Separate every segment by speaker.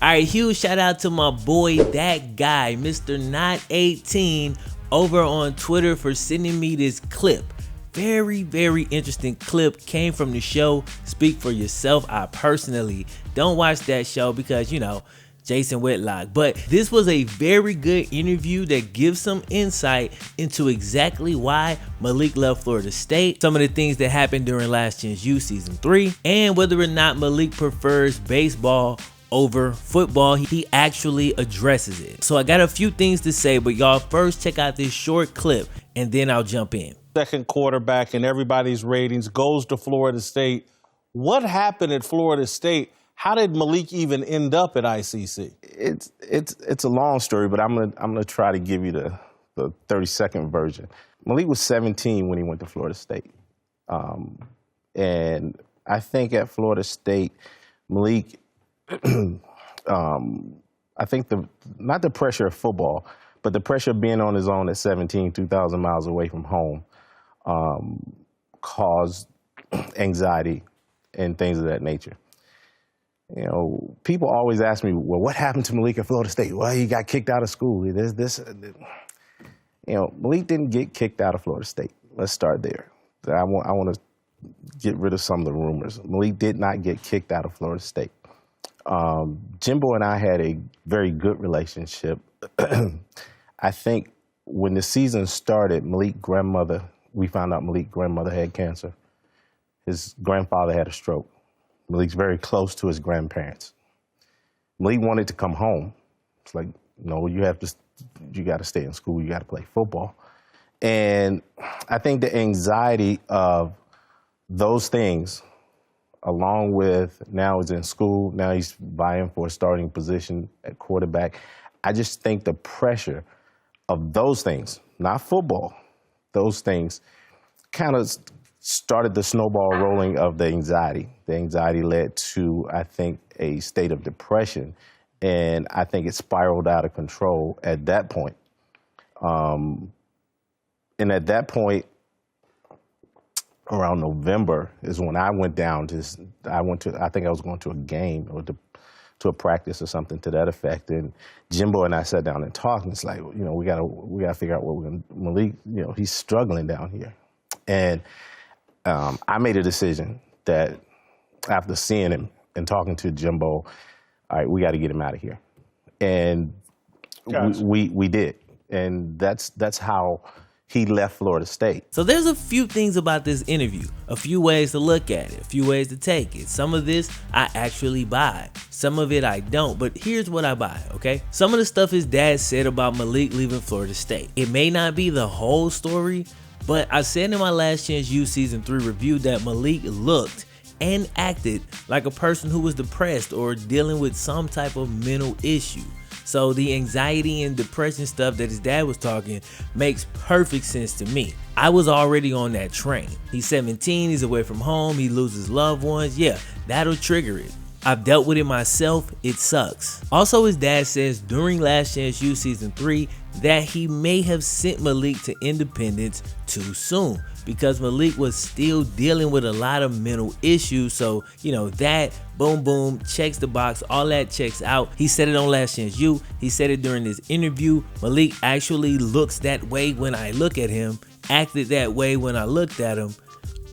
Speaker 1: All right, huge shout out to my boy, that guy, Mr. Not 18, over on Twitter for sending me this clip. Very, very interesting clip. Came from the show Speak for Yourself. I personally don't watch that show because, you know, Jason Whitlock. But this was a very good interview that gives some insight into exactly why Malik left Florida State, some of the things that happened during Last Chance U Season 3, and whether or not Malik prefers baseball over football. He actually addresses it. So I got a few things to say, but y'all first check out this short clip and then I'll jump in.
Speaker 2: Second quarterback in everybody's ratings goes to Florida State. What happened at Florida State? How did Malik even end up at ICC?
Speaker 3: It's a long story, but I'm gonna try to give you the 30-second version. Malik was 17 when he went to Florida State, and I think at Florida State, Malik, I think not the pressure of football, but the pressure of being on his own at 17, 2,000 miles away from home, caused anxiety and things of that nature. You know, people always ask me, well, what happened to Malik at Florida State? Well, he got kicked out of school. You know, Malik didn't get kicked out of Florida State. Let's start there. I want to get rid of some of the rumors. Malik did not get kicked out of Florida State. Jimbo and I had a very good relationship. I think when the season started, we found out Malik's grandmother had cancer. His grandfather had a stroke. Malik's very close to his grandparents. Malik wanted to come home. It's like, no, you got to stay in school. You got to play football. And I think the anxiety of those things, along with now he's in school, now he's vying for a starting position at quarterback. I just think the pressure of those things, not football, those things kind of started the snowball rolling of the anxiety. The anxiety led to, I think, a state of depression, and I think it spiraled out of control at that point. And at that point, around November is when I went down I think I was going to a game or to a practice or something to that effect. And Jimbo and I sat down and talked, and it's like, you know, we gotta figure out what we're gonna, Malik, you know, he's struggling down here. And I made a decision that after seeing him and talking to Jimbo, all right, we got to get him out of here. And gotcha. we did. And that's how he left Florida State.
Speaker 1: So there's a few things about this interview, a few ways to look at it, a few ways to take it. Some of this I actually buy, some of it I don't, but here's what I buy, okay? Some of the stuff his dad said about Malik leaving Florida State. It may not be the whole story, but I said in my Last Chance U Season 3 review that Malik looked and acted like a person who was depressed or dealing with some type of mental issue. So the anxiety and depression stuff that his dad was talking makes perfect sense to me. I was already on that train. He's 17, he's away from home, he loses loved ones. Yeah, that'll trigger it. I've dealt with it myself, it sucks. Also, his dad says during Last Chance U Season 3 that he may have sent Malik to Independence too soon because Malik was still dealing with a lot of mental issues. So, you know, that boom, boom, checks the box, all that checks out. He said it on Last Chance U, he said it during this interview. Malik actually looks that way when I look at him, acted that way when I looked at him.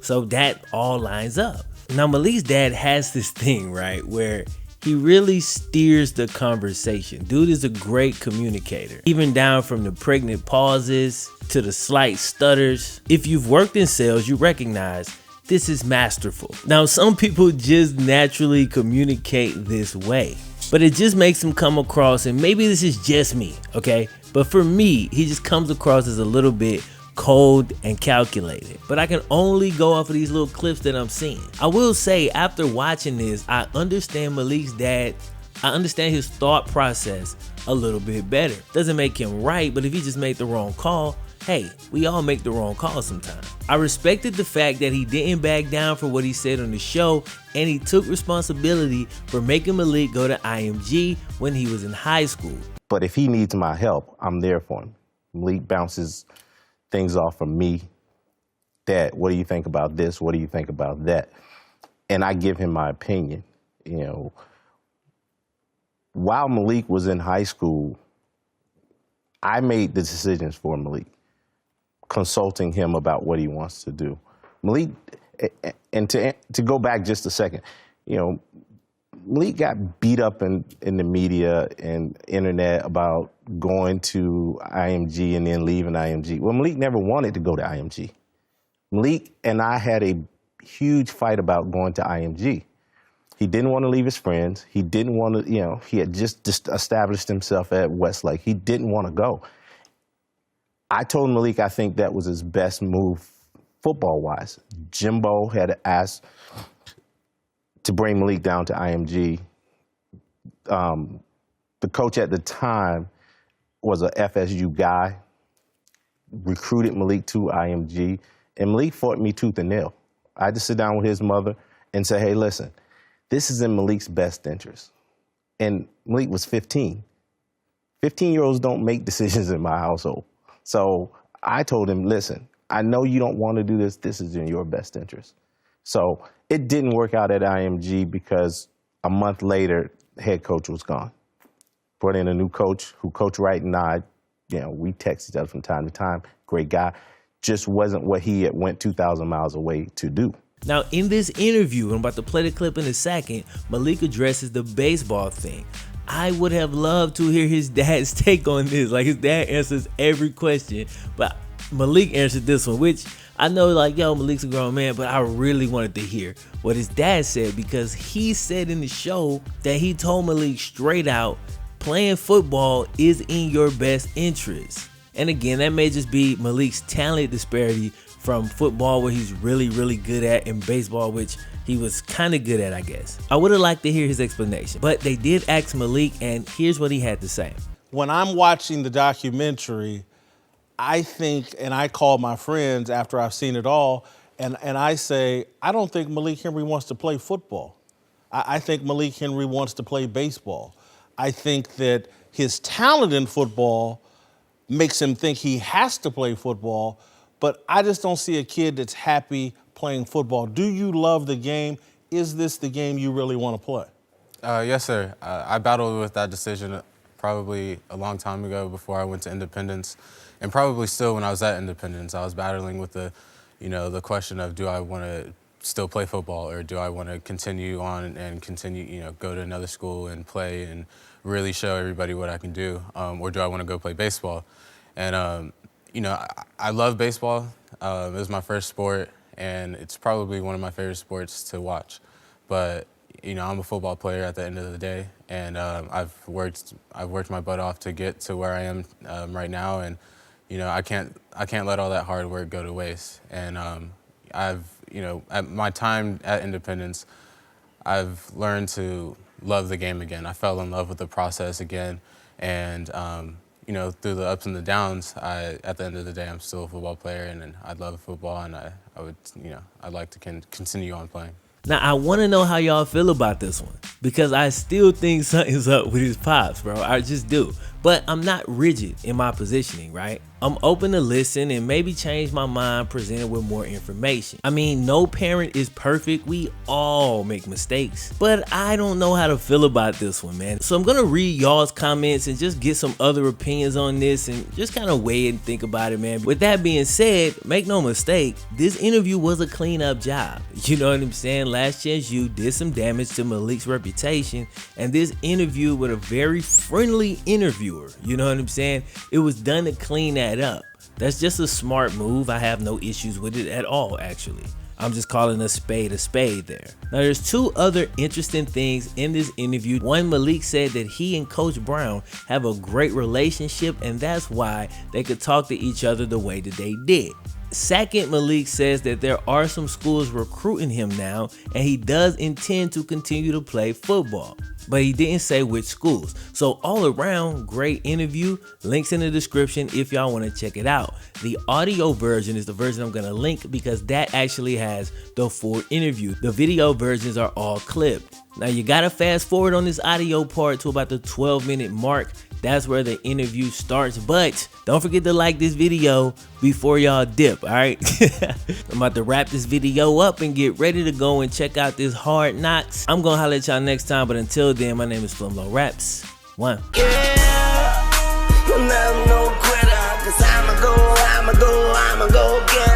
Speaker 1: So that all lines up. Now, Malik's dad has this thing, right, where he really steers the conversation. Dude is a great communicator, even down from the pregnant pauses to the slight stutters. If you've worked in sales, you recognize this is masterful. Now, some people just naturally communicate this way, but it just makes him come across, and maybe this is just me, okay? But for me, he just comes across as a little bit cold and calculated, but I can only go off of these little clips that I'm seeing. I will say, after watching this, I understand Malik's dad. I understand his thought process a little bit better. Doesn't make him right, but if he just made the wrong call, hey, we all make the wrong call sometimes. I respected the fact that he didn't back down for what he said on the show, and he took responsibility for making Malik go to IMG when he was in high school.
Speaker 3: But if he needs my help, I'm there for him. Malik bounces things off from me. Dad, what do you think about this? What do you think about that? And I give him my opinion. You know, while Malik was in high school, I made the decisions for Malik, consulting him about what he wants to do. Malik, and to go back just a second, Malik got beat up in the media and internet about going to IMG and then leaving IMG. Well, Malik never wanted to go to IMG. Malik and I had a huge fight about going to IMG. He didn't want to leave his friends. He didn't want to, he had just established himself at Westlake. He didn't want to go. I told Malik I think that was his best move football-wise. Jimbo had asked to bring Malik down to IMG. The coach at the time was a FSU guy, recruited Malik to IMG, and Malik fought me tooth and nail. I had to sit down with his mother and say, hey, listen, this is in Malik's best interest. And Malik was 15. 15-year-olds don't make decisions in my household. So I told him, listen, I know you don't want to do this. This is in your best interest. So it didn't work out at IMG because a month later, head coach was gone. Brought in a new coach who Coach Wright and I, we text each other from time to time. Great guy. Just wasn't what he had went 2,000 miles away to do.
Speaker 1: Now, in this interview, I'm about to play the clip in a second, Malik addresses the baseball thing. I would have loved to hear his dad's take on this. Like, his dad answers every question, but Malik answered this one, which I know, Malik's a grown man, but I really wanted to hear what his dad said, because he said in the show that he told Malik straight out, playing football is in your best interest. And again, that may just be Malik's talent disparity from football, where he's really, really good at, and baseball, which he was kind of good at, I guess. I would have liked to hear his explanation, but they did ask Malik, and here's what he had to say.
Speaker 2: When I'm watching the documentary, I think, and I call my friends after I've seen it all, and I say, I don't think Malik Henry wants to play football. I think Malik Henry wants to play baseball. I think that his talent in football makes him think he has to play football, but I just don't see a kid that's happy playing football. Do you love the game? Is this the game you really want to play?
Speaker 4: Yes, sir. I battled with that decision probably a long time ago before I went to Independence, and probably still when I was at Independence. I was battling with the question of, do I want to still play football, or do I want to continue on and continue, go to another school and play and really show everybody what I can do, or do I want to go play baseball? And I love baseball. It was my first sport, and it's probably one of my favorite sports to watch. But I'm a football player at the end of the day, and I've worked my butt off to get to where I am right now, and I can't let all that hard work go to waste. And at my time at Independence, I've learned to love the game again. I fell in love with the process again, and through the ups and the downs, at the end of the day, I'm still a football player, and I love football, and I'd like to continue on playing.
Speaker 1: Now, I want to know how y'all feel about this one, because I still think something's up with his pops, bro. I just do. But I'm not rigid in my positioning, right? I'm open to listen and maybe change my mind presented with more information. I mean, no parent is perfect. We all make mistakes. But I don't know how to feel about this one, man. So I'm going to read y'all's comments and just get some other opinions on this and just kind of weigh it and think about it, man. With that being said, make no mistake, this interview was a cleanup job. You know what I'm saying? Last Chance U did some damage to Malik's reputation, and this interview with a very friendly interviewer, you know what I'm saying? It was done to clean that up. That's just a smart move. I have no issues with it at all, actually. I'm just calling a spade there. Now, there's two other interesting things in this interview. One, Malik said that he and Coach Brown have a great relationship, and that's why they could talk to each other the way that they did. Second, Malik says that there are some schools recruiting him now, and he does intend to continue to play football, but he didn't say which schools. So all around, great interview. Links in the description if y'all want to check it out. The audio version is the version I'm going to link because that actually has the full interview. The video versions are all clipped. Now you got to fast forward on this audio part to about the 12-minute mark. that's where the interview starts. But don't forget to like this video before y'all dip, all right? I'm about to wrap this video up and get ready to go and check out this Hard Knocks. I'm gonna holler at y'all next time, but until then, my name is FlemLo Raps. One.
Speaker 5: Yeah, I'm no quitter, 'cause I'ma go get